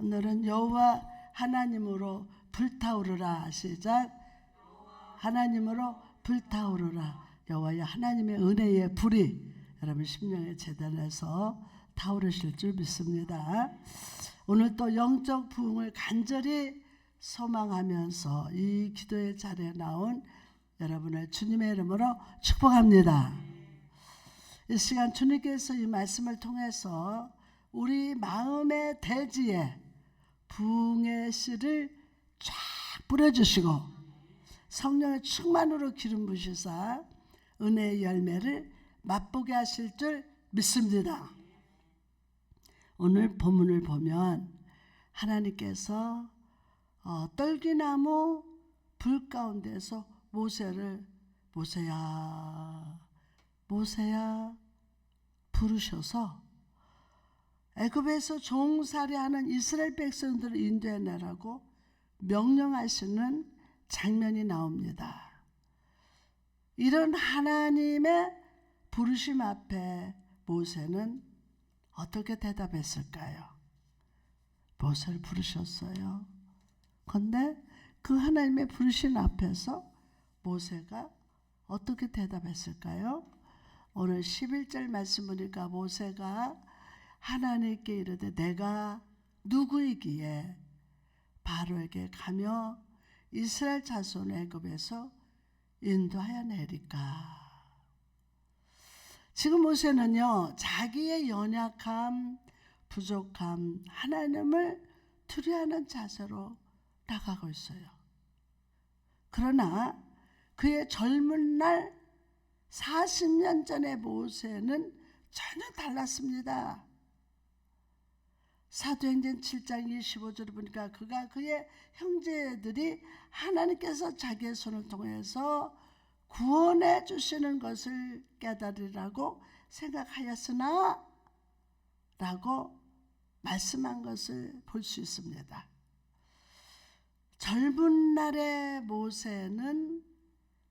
오늘은 여호와 하나님으로 불타오르라. 시작. 하나님으로 불타오르라. 여호와의 하나님의 은혜의 불이 여러분 심령의 재단에서 타오르실 줄 믿습니다. 오늘 또 영적 부흥을 간절히 소망하면서 이 기도의 자리에 나온 여러분을 주님의 이름으로 축복합니다. 이 시간 주님께서 이 말씀을 통해서 우리 마음의 대지에 부흥의 씨를 쫙 뿌려주시고 성령의 충만으로 기름 부으시사 은혜의 열매를 맛보게 하실 줄 믿습니다. 오늘 본문을 보면 하나님께서 떨기나무 불 가운데서 모세야 부르셔서 애굽에서 종살이하는 이스라엘 백성들을 인도해내라고 명령하시는 장면이 나옵니다. 이런 하나님의 부르심 앞에 모세는 어떻게 대답했을까요? 모세를 부르셨어요. 그런데 그 하나님의 부르심 앞에서 모세가 어떻게 대답했을까요? 오늘 11절 말씀 보니까 모세가 하나님께 이르되 내가 누구이기에 바로에게 가며 이스라엘 자손을 애굽에서 인도하여 내리까. 지금 모세는요, 자기의 연약함, 부족함, 하나님을 두려워하는 자세로 나가고 있어요. 그러나 그의 젊은 날 40년 전의 모세는 전혀 달랐습니다. 사도행전 7장 25절을 보니까 그가 그의 형제들이 하나님께서 자기의 손을 통해서 구원해 주시는 것을 깨달으라고 생각하였으나 라고 말씀한 것을 볼 수 있습니다. 젊은 날의 모세는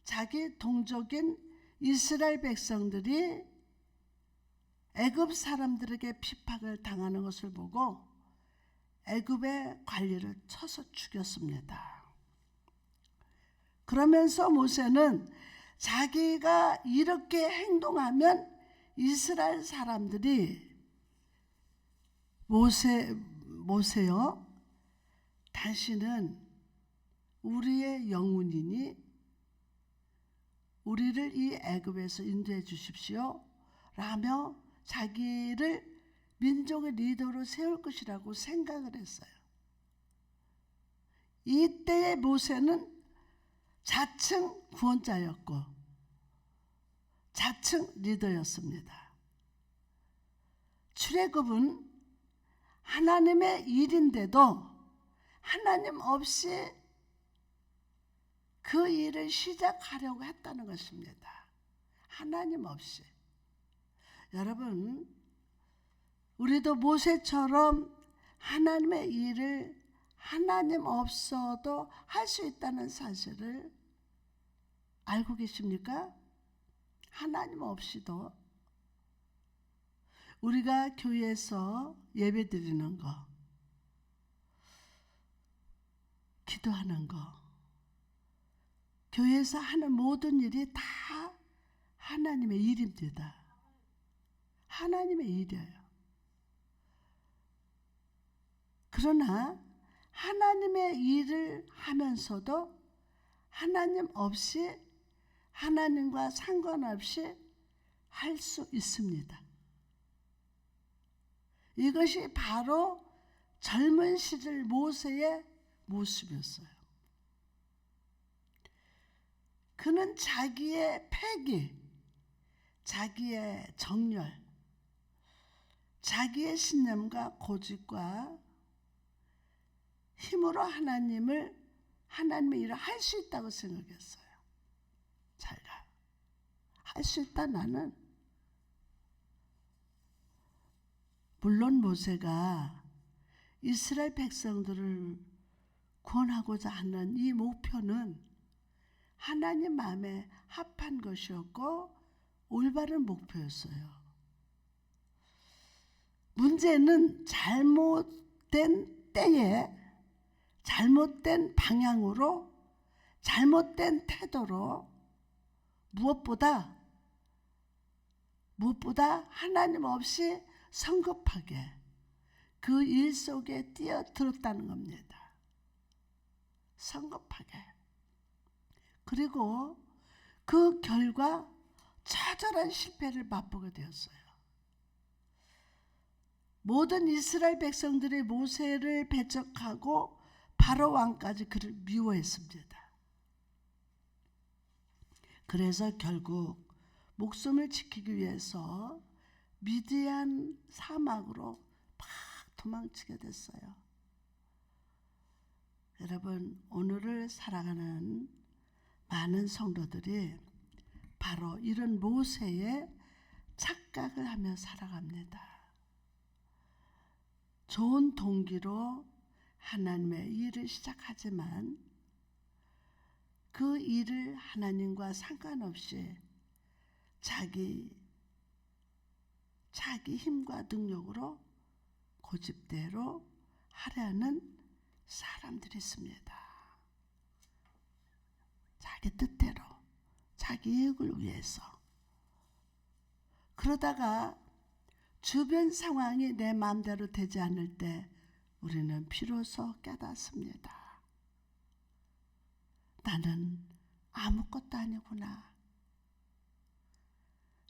자기 동족인 이스라엘 백성들이 애굽 사람들에게 핍박을 당하는 것을 보고 애굽의 관리를 쳐서 죽였습니다. 그러면서 모세는 자기가 이렇게 행동하면 이스라엘 사람들이 모세요, 당신은 우리의 영혼이니 우리를 이 애굽에서 인도해 주십시오 라며 자기를 민족의 리더로 세울 것이라고 생각을 했어요. 이때의 모세는 자칭 구원자였고 자칭 리더였습니다. 출애굽은 하나님의 일인데도 하나님 없이 그 일을 시작하려고 했다는 것입니다. 하나님 없이. 여러분, 우리도 모세처럼 하나님의 일을 하나님 없어도 할 수 있다는 사실을 알고 계십니까? 하나님 없이도 우리가 교회에서 예배 드리는 거, 기도하는 거, 교회에서 하는 모든 일이 다 하나님의 일입니다. 하나님의 일이에요. 그러나 하나님의 일을 하면서도 하나님 없이 하나님과 상관없이 할 수 있습니다. 이것이 바로 젊은 시절 모세의 모습이었어요. 그는 자기의 패기, 자기의 정열, 자기의 신념과 고집과 힘으로 하나님의 일을 할 수 있다고 생각했어요. 자기가 할 수 있다 나는. 물론 모세가 이스라엘 백성들을 구원하고자 하는 이 목표는 하나님 마음에 합한 것이었고 올바른 목표였어요. 문제는 잘못된 때에 잘못된 방향으로, 잘못된 태도로 무엇보다 하나님 없이 성급하게 그 일 속에 뛰어들었다는 겁니다. 성급하게. 그리고 그 결과 처절한 실패를 맛보게 되었어요. 모든 이스라엘 백성들이 모세를 배척하고 바로 왕까지 그를 미워했습니다. 그래서 결국 목숨을 지키기 위해서 미디안 사막으로 막 도망치게 됐어요. 여러분, 오늘을 살아가는 많은 성도들이 바로 이런 모세의 착각을 하며 살아갑니다. 좋은 동기로 하나님의 일을 시작하지만 그 일을 하나님과 상관없이 자기 힘과 능력으로 고집대로 하려는 사람들이 있습니다. 자기 뜻대로, 자기 이익을 위해서. 그러다가 주변 상황이 내 마음대로 되지 않을 때 우리는 비로소 깨닫습니다. 나는 아무것도 아니구나.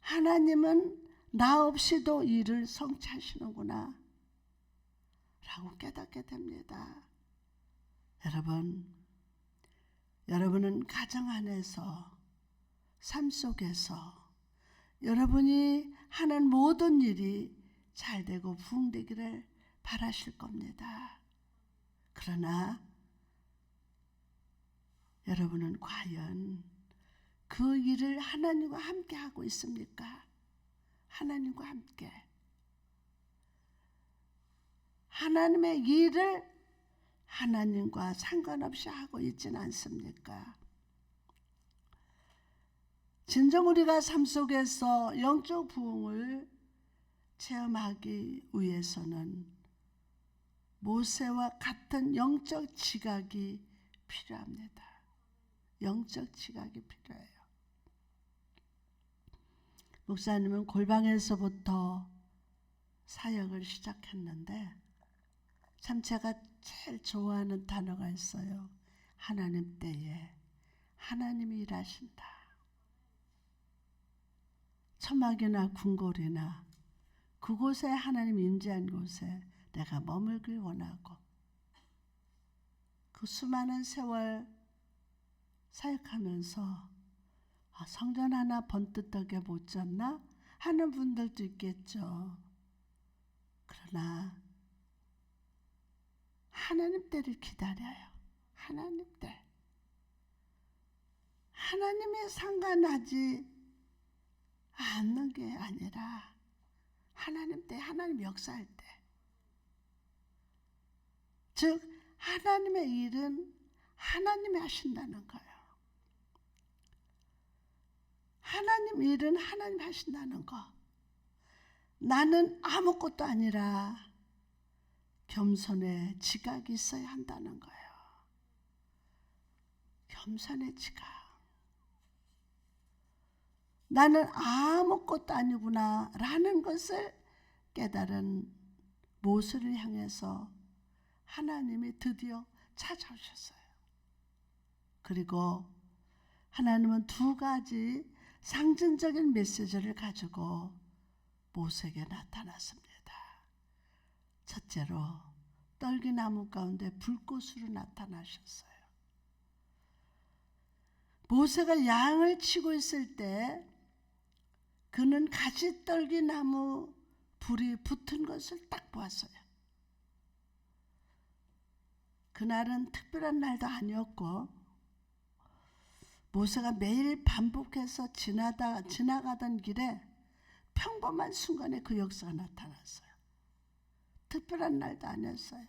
하나님은 나 없이도 일을 성취하시는구나 라고 깨닫게 됩니다. 여러분은 가정 안에서, 삶 속에서 여러분이 하는 모든 일이 잘 되고 부흥되기를 바라실 겁니다. 그러나 여러분은 과연 그 일을 하나님과 함께 하고 있습니까? 하나님과 함께. 하나님의 일을 하나님과 상관없이 하고 있지는 않습니까? 진정 우리가 삶 속에서 영적 부흥을 체험하기 위해서는 모세와 같은 영적 지각이 필요합니다. 영적 지각이 필요해요. 목사님은 골방에서부터 사역을 시작했는데 참 제가 제일 좋아하는 단어가 있어요. 하나님 때에 하나님이 일하신다. 천막이나 궁궐이나 그곳에 하나님 임재한 곳에 내가 머물길 원하고 그 수많은 세월 사역하면서 성전 하나 번듯하게 못 졌나 하는 분들도 있겠죠. 그러나 하나님 때를 기다려요. 하나님 때. 하나님이 상관하지 않는 게 아니라 하나님 때, 하나님 역사할 때. 즉 하나님의 일은 하나님이 하신다는 거예요. 하나님 일은 하나님이 하신다는 거. 나는 아무것도 아니라 겸손의 지각이 있어야 한다는 거예요. 겸손의 지각. 나는 아무것도 아니구나 라는 것을 깨달은 모세를 향해서 하나님이 드디어 찾아오셨어요. 그리고 하나님은 두 가지 상징적인 메시지를 가지고 모세에게 나타났습니다. 첫째로 떨기나무 가운데 불꽃으로 나타나셨어요. 모세가 양을 치고 있을 때 그는 가시떨기나무 불이 붙은 것을 딱 보았어요. 그날은 특별한 날도 아니었고 모세가 매일 반복해서 지나가던 길에 평범한 순간에 그 역사가 나타났어요. 특별한 날도 아니었어요.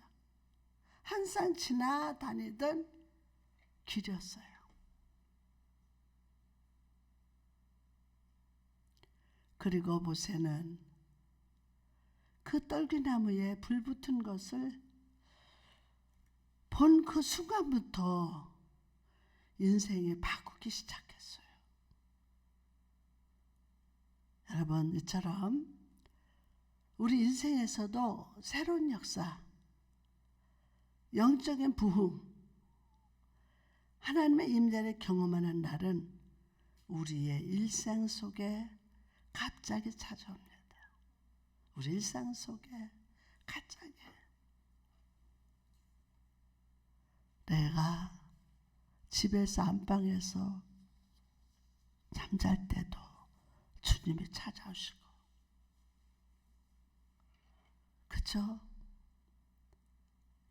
항상 지나다니던 길이었어요. 그리고 모세는 그 떨기나무에 불 붙은 것을 본 그 순간부터 인생이 바꾸기 시작했어요. 여러분, 이처럼 우리 인생에서도 새로운 역사, 영적인 부흥, 하나님의 임재를 경험하는 날은 우리의 일상 속에 갑자기 찾아옵니다. 우리 일상 속에 갑자기. 내가 집에서 안방에서 잠잘 때도 주님이 찾아오시고, 그쵸?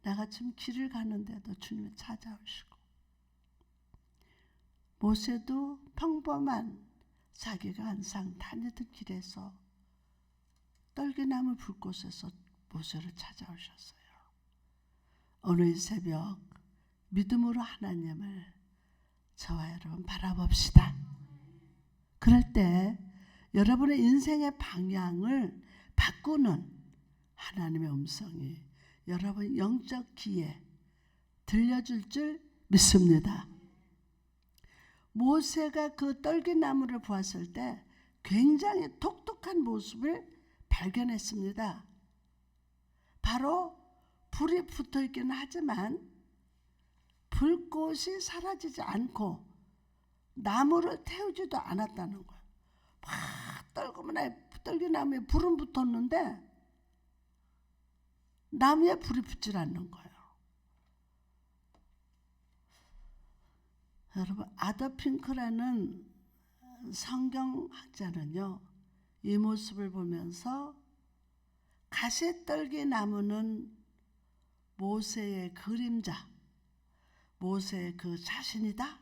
내가 지금 길을 가는데도 주님이 찾아오시고, 모세도 평범한 자기가 항상 다니던 길에서 떨기나무 불꽃에서 모세를 찾아오셨어요. 오늘 이 새벽 믿음으로 하나님을 저와 여러분 바라봅시다. 그럴 때 여러분의 인생의 방향을 바꾸는 하나님의 음성이 여러분 영적 귀에 들려줄 줄 믿습니다. 모세가 그 떨기나무를 보았을 때 굉장히 독특한 모습을 발견했습니다. 바로 불이 붙어 있기는 하지만 불꽃이 사라지지 않고 나무를 태우지도 않았다는 거예요. 막 떨기나무에 불은 붙었는데 나무에 불이 붙질 않는 거예요. 여러분, 아더 핑크라는 성경학자는요, 이 모습을 보면서 가시떨기 나무는 모세의 그림자, 모세의 그 자신이다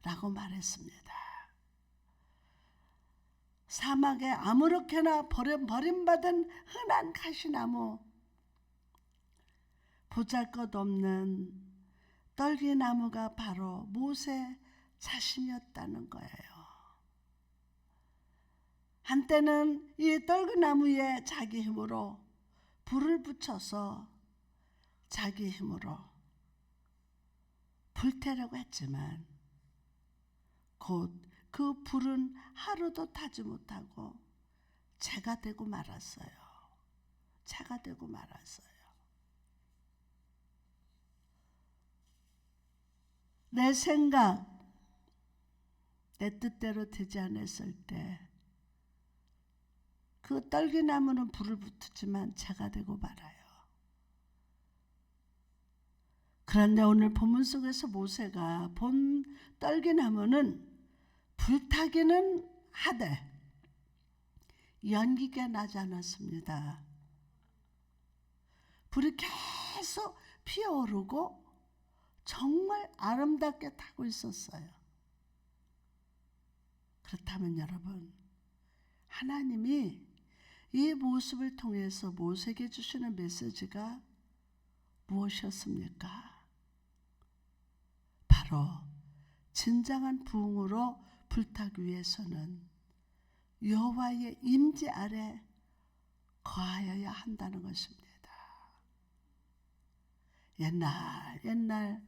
라고 말했습니다. 사막에 아무렇게나 버림받은 흔한 가시나무, 보잘것없는 떨기나무가 바로 모세 자신이었다는 거예요. 한때는 이 떨기나무에 자기 힘으로 불을 붙여서 자기 힘으로 불태려고 했지만 곧 그 불은 하루도 타지 못하고 재가 되고 말았어요. 재가 되고 말았어요. 내 생각, 내 뜻대로 되지 않았을 때 그 떨기나무는 불을 붙었지만 재가 되고 말아요. 그런데 오늘 본문 속에서 모세가 본 떨기나무는 불타기는 하되 연기가 나지 않았습니다. 불이 계속 피어오르고 정말 아름답게 타고 있었어요. 그렇다면 여러분, 하나님이 이 모습을 통해서 모세에게 주시는 메시지가 무엇이었습니까? 바로 진정한 부흥으로 불타기 위해서는 여호와의 임재 아래 거하여야 한다는 것입니다. 옛날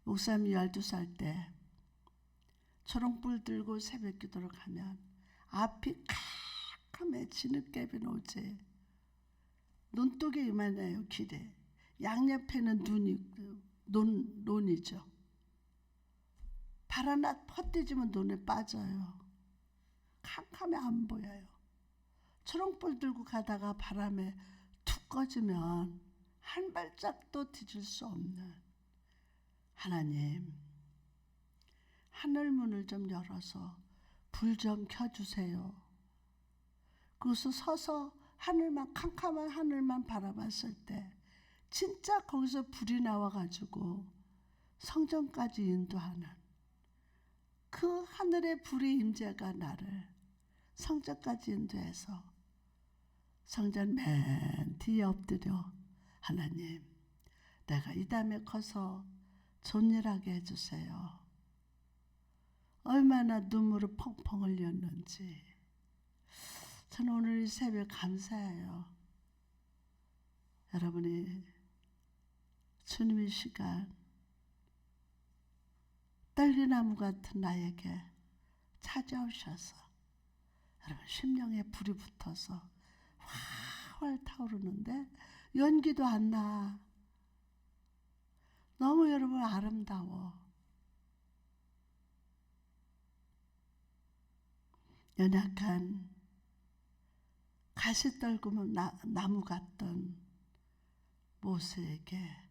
목사님이 12살 때 초롱불 들고 새벽 기도를 가면 앞이 캄캄해 진흙개비 오지. 눈독이 이만해요. 길에. 양옆에는 논이죠. 발 하나 퍼뜨리면 눈에 빠져요. 캄캄해 안 보여요. 초롱불 들고 가다가 바람에 툭 꺼지면 한 발짝도 뒤질 수 없는 하나님, 하늘문을 좀 열어서 불 좀 켜주세요. 그래서 서서 하늘만, 캄캄한 하늘만 바라봤을 때 진짜 거기서 불이 나와가지고 성전까지 인도하는 그 하늘의 불의 임재가 나를 성전까지 인도해서 성전 맨 뒤에 엎드려 하나님, 내가 이 다음에 커서 존일하게 해주세요. 얼마나 눈물을 펑펑 흘렸는지. 저는 오늘 이 새벽 감사해요. 여러분이 주님 이 시간 떨기나무 같은 나에게 찾아오셔서 여러분 심령에 불이 붙어서 활활 타오르는데 연기도 안 나. 너무 여러분 아름다워. 연약한 가시 떨구면 나무 같던 모세에게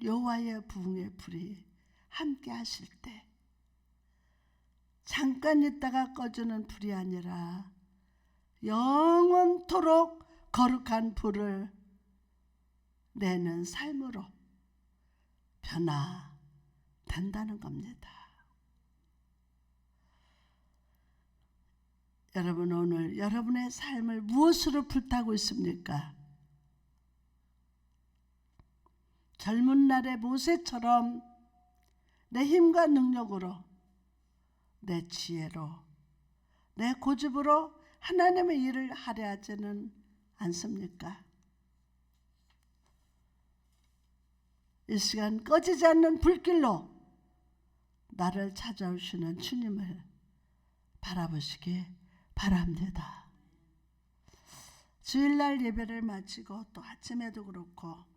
여호와의 부흥의 불이 함께 하실 때 잠깐 있다가 꺼지는 불이 아니라 영원토록 거룩한 불을 내는 삶으로 변화된다는 겁니다. 여러분 오늘 여러분의 삶을 무엇으로 불타고 있습니까? 젊은 날의 모세처럼 내 힘과 능력으로, 내 지혜로, 내 고집으로 하나님의 일을 하려 하지는 않습니까? 이 시간 꺼지지 않는 불길로 나를 찾아오시는 주님을 바라보시기 바랍니다. 주일날 예배를 마치고 또 아침에도 그렇고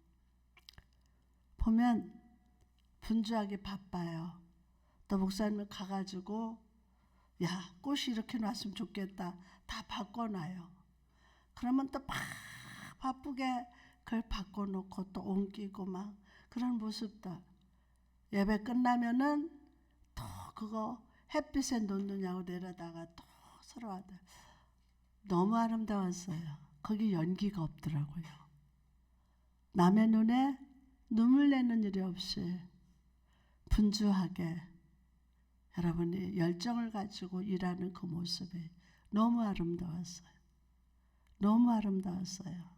보면 분주하게 바빠요. 또 목사님을 가가지고 야 꽃이 이렇게 놨으면 좋겠다 다 바꿔놔요. 그러면 또 막 바쁘게 그걸 바꿔놓고 또 옮기고 막 그런 모습들. 예배 끝나면은 또 그거 햇빛에 놓느냐고 내려다가 또 서로 하다. 너무 아름다웠어요. 거기 연기가 없더라고요. 남의 눈에 눈물 내는 일이 없이 분주하게 여러분이 열정을 가지고 일하는 그 모습이 너무 아름다웠어요. 너무 아름다웠어요.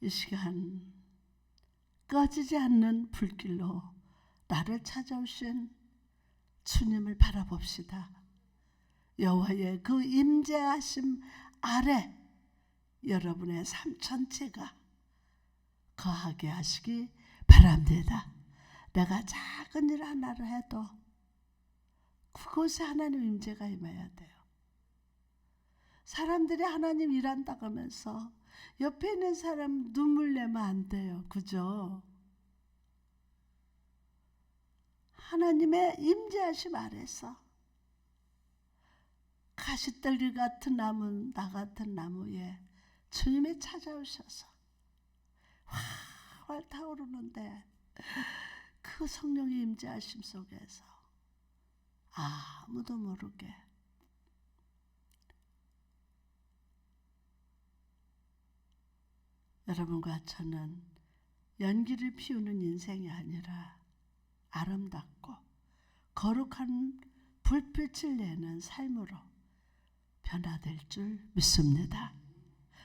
이 시간 꺼지지 않는 불길로 나를 찾아오신 주님을 바라봅시다. 여호와의 그 임재하심 아래 여러분의 삶 전체가 거하게 하시기 바랍니다. 내가 작은 일 하나를 해도 그곳에 하나님 임재가 임해야 돼요. 사람들이 하나님 일한다고 하면서 옆에 있는 사람 눈물 내면 안 돼요. 그죠? 하나님의 임재하심 아래서 가시떨기 같은 나무, 나 같은 나무에 주님이 찾아오셔서 활활 타오르는데 그 성령의 임재하심 속에서 아무도 모르게 여러분과 저는 연기를 피우는 인생이 아니라 아름답고 거룩한 불빛을 내는 삶으로 변화될 줄 믿습니다.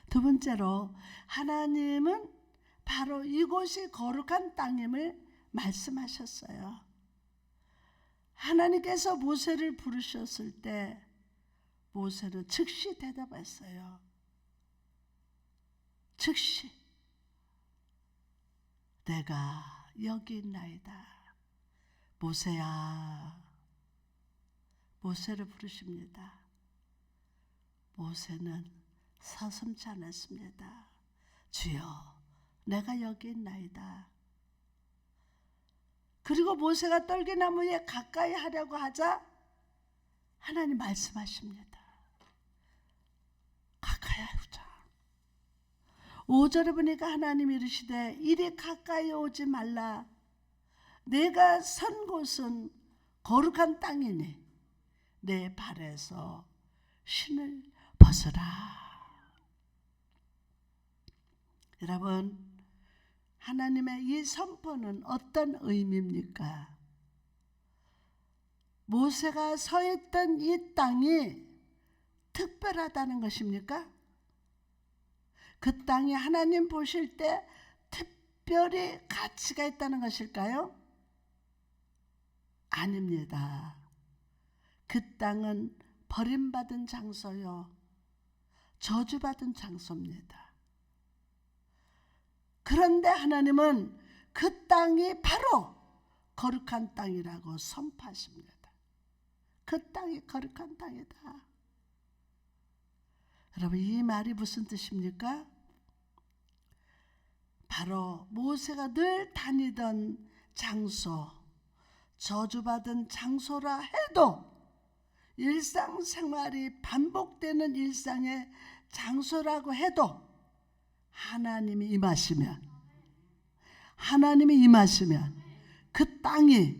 두 번째로 하나님은 바로 이곳이 거룩한 땅임을 말씀하셨어요. 하나님께서 모세를 부르셨을 때 모세는 즉시 대답했어요. 즉시 내가 여기 있나이다. 모세야. 모세를 부르십니다. 모세는 서슴지 않았습니다. 주여 내가 여기 있나이다. 그리고 모세가 떨기나무에 가까이 하려고 하자 하나님 말씀하십니다. 가까이 하자. 5절에 보니까 하나님 이르시되 이리 가까이 오지 말라. 내가 선 곳은 거룩한 땅이니 내 발에서 신을 벗으라. 여러분, 하나님의 이 선포는 어떤 의미입니까? 모세가 서 있던 이 땅이 특별하다는 것입니까? 그 땅이 하나님 보실 때 특별히 가치가 있다는 것일까요? 아닙니다. 그 땅은 버림받은 장소요, 저주받은 장소입니다. 그런데 하나님은 그 땅이 바로 거룩한 땅이라고 선포하십니다. 그 땅이 거룩한 땅이다. 여러분, 이 말이 무슨 뜻입니까? 바로 모세가 늘 다니던 장소, 저주받은 장소라 해도 일상생활이 반복되는 일상의 장소라고 해도 하나님이 임하시면 그 땅이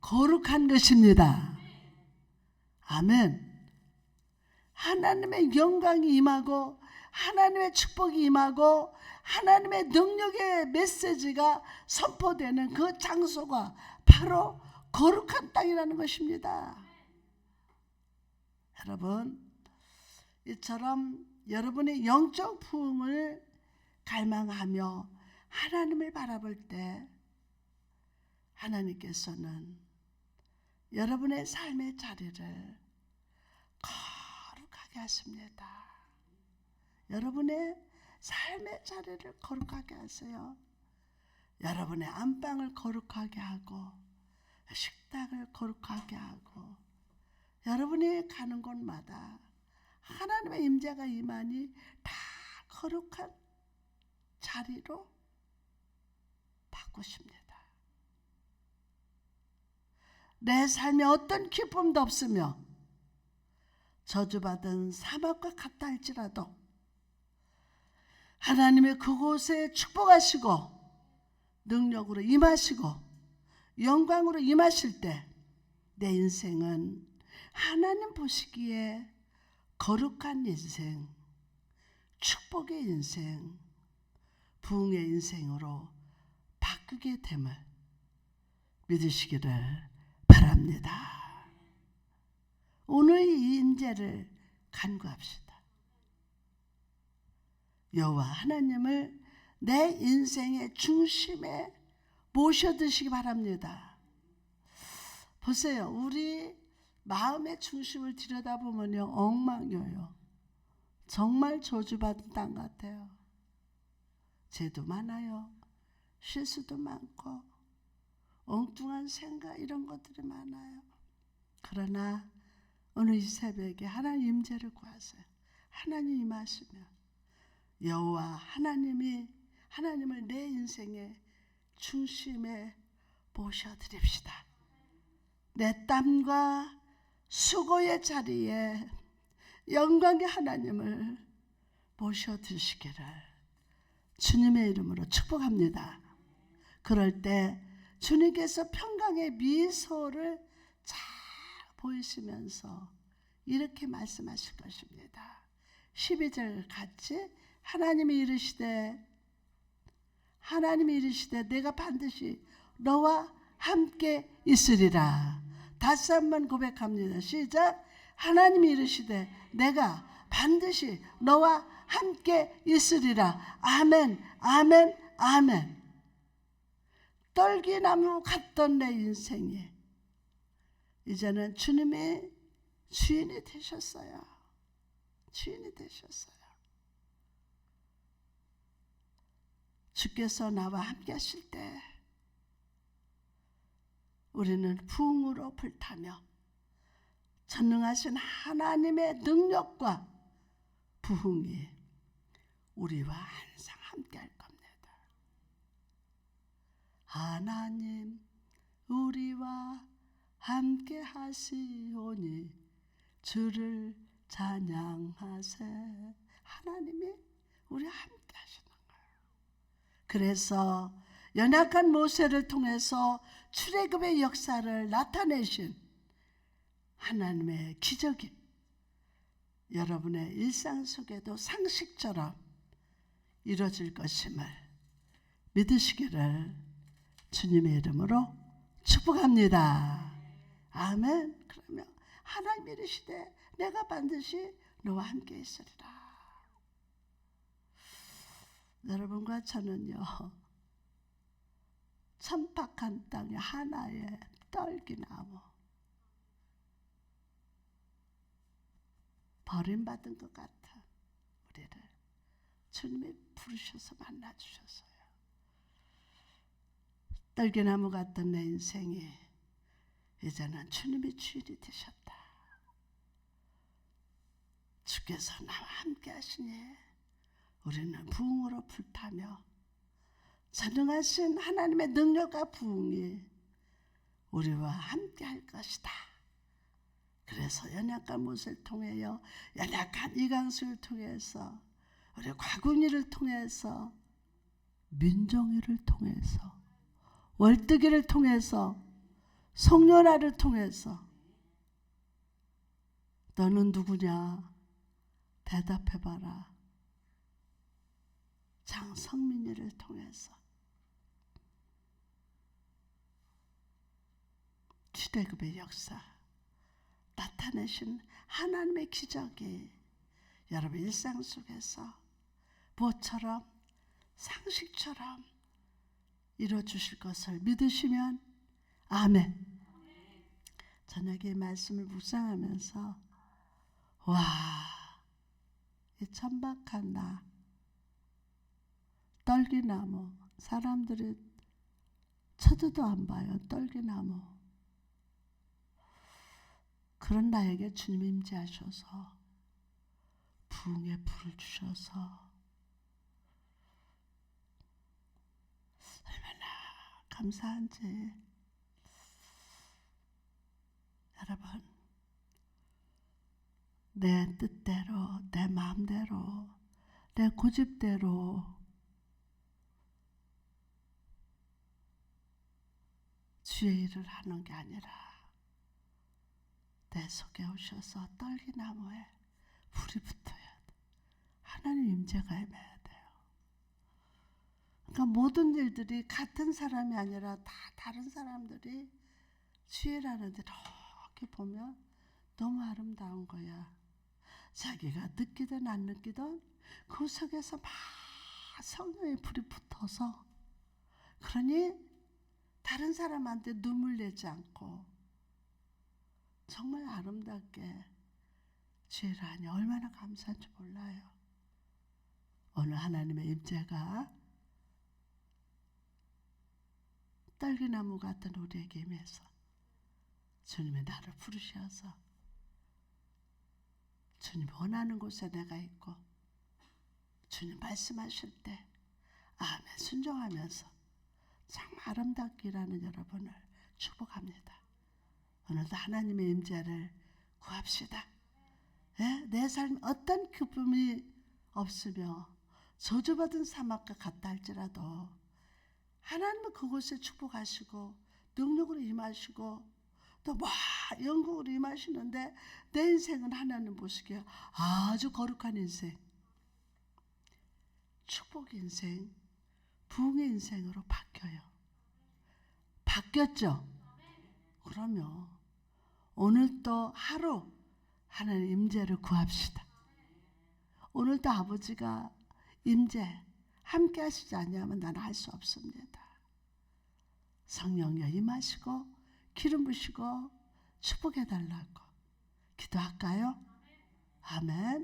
거룩한 것입니다. 아멘. 하나님의 영광이 임하고 하나님의 축복이 임하고 하나님의 능력의 메시지가 선포되는 그 장소가 바로 거룩한 땅이라는 것입니다. 여러분, 이처럼 여러분의 영적 부흥을 갈망하며 하나님을 바라볼 때 하나님께서는 여러분의 삶의 자리를 거룩하게 하십니다. 여러분의 삶의 자리를 거룩하게 하세요. 여러분의 안방을 거룩하게 하고 식탁을 거룩하게 하고 여러분이 가는 곳마다 하나님의 임재가 임하니 다 거룩한 자리로 바꾸십니다. 내 삶에 어떤 기쁨도 없으며 저주받은 사막과 같다 할지라도 하나님의 그곳에 축복하시고 능력으로 임하시고 영광으로 임하실 때 내 인생은 하나님 보시기에 거룩한 인생, 축복의 인생, 부흥의 인생으로 바꾸게 됨을 믿으시기를 바랍니다. 오늘 이 임재를 간구합시다. 여호와 하나님을 내 인생의 중심에 모셔드시기 바랍니다. 보세요. 우리 마음의 중심을 들여다보면요, 엉망이에요. 정말 저주받은 땅 같아요. 죄도 많아요. 실수도 많고 엉뚱한 생각 이런 것들이 많아요. 그러나 오늘 이 새벽에 하나님 임재를 구하세요. 하나님 임하시면 여호와 하나님을 내 인생의 중심에 모셔드립시다. 내 땀과 수고의 자리에 영광의 하나님을 모셔드시기를 주님의 이름으로 축복합니다. 그럴 때 주님께서 평강의 미소를 잘 보이시면서 이렇게 말씀하실 것입니다. 12절 같이 하나님이 이르시되 내가 반드시 너와 함께 있으리라. 다시 한번 고백합니다. 시작. 하나님이 이르시되 내가 반드시 너와 함께 있으리라. 아멘, 아멘, 아멘. 떨기나무 같던 내 인생이 이제는 주님의 주인이 되셨어요. 주인이 되셨어요. 주께서 나와 함께 하실 때 우리는 부흥으로 불타며 전능하신 하나님의 능력과 부흥이 우리와 항상 함께 할 겁니다. 하나님 우리와 함께 하시오니 주를 찬양하세. 하나님이 우리와 함께 하시는 거예요. 그래서 연약한 모세를 통해서 출애굽의 역사를 나타내신 하나님의 기적이 여러분의 일상 속에도 상식처럼 이루어질 것임을 믿으시기를 주님의 이름으로 축복합니다. 아멘. 그러면 하나님 이르시되 내가 반드시 너와 함께 있으리라. 여러분과 저는요, 천박한 땅에 하나의 떨기나무, 버림받은 것 같아. 우리를 주님이 부르셔서 만나주셨어요. 떨기나무 같던 내 인생이 이제는 주님이 주인이 되셨다. 주께서 나와 함께 하시니 우리는 부흥으로 불타며 전능하신 하나님의 능력과 부흥이 우리와 함께 할 것이다. 그래서 연약한 못을 통하여, 연약한 이강수를 통해서, 우리 과군이를 통해서, 민정이를 통해서, 월뜨기를 통해서, 송년화를 통해서 너는 누구냐? 대답해봐라. 장성민이를 통해서 출애굽의 역사 나타내신 하나님의 기적이 여러분 일상 속에서 무엇처럼 상식처럼 이루어주실 것을 믿으시면 아멘. 저녁에 말씀을 묵상하면서 와, 이 천박한 나, 떨기나무, 사람들이 쳐다도 안 봐요. 떨기나무. 그런 나에게 주님이 임재하셔서 부흥의 불을 주셔서 얼마나 감사한지. 여러분, 내 뜻대로, 내 마음대로, 내 고집대로 주의 일을 하는 게 아니라 내 속에 오셔서 떨기나무에 불이 붙어야 돼. 하나님 임재가 임해야 돼요. 그러니까 모든 일들이 같은 사람이 아니라 다 다른 사람들이 주의 일하는데 이렇게 보면 너무 아름다운 거야. 자기가 느끼든 안 느끼든 그 속에서 막 성령의 불이 붙어서, 그러니 다른 사람한테 눈물 내지 않고 정말 아름답게 주의 일을 하니 얼마나 감사한지 몰라요. 오늘 하나님의 임재가 떨기나무 같은 우리에게 임해서 주님이 나를 부르셔서 주님 원하는 곳에 내가 있고 주님 말씀하실 때 아멘 순종하면서 정말 아름답게 일하는 여러분을 축복합니다. 오늘도 하나님의 임재를 구합시다. 예? 내 삶 어떤 기쁨이 없으며 저주받은 사막과 같다 할지라도 하나님은 그곳에 축복하시고 능력으로 임하시고 또 막 영광으로 임하시는데 내 인생은 하나님 보시기에 아주 거룩한 인생, 축복 인생, 부흥의 인생으로 바뀌어요. 바뀌었죠? 그러면 오늘도 하루 하나님 임재를 구합시다. 오늘도 아버지가 임재 함께 하시지 않냐면 나는 할 수 없습니다. 성령여 임하시고 기름 부시고 축복해 달라고 기도할까요? 아멘.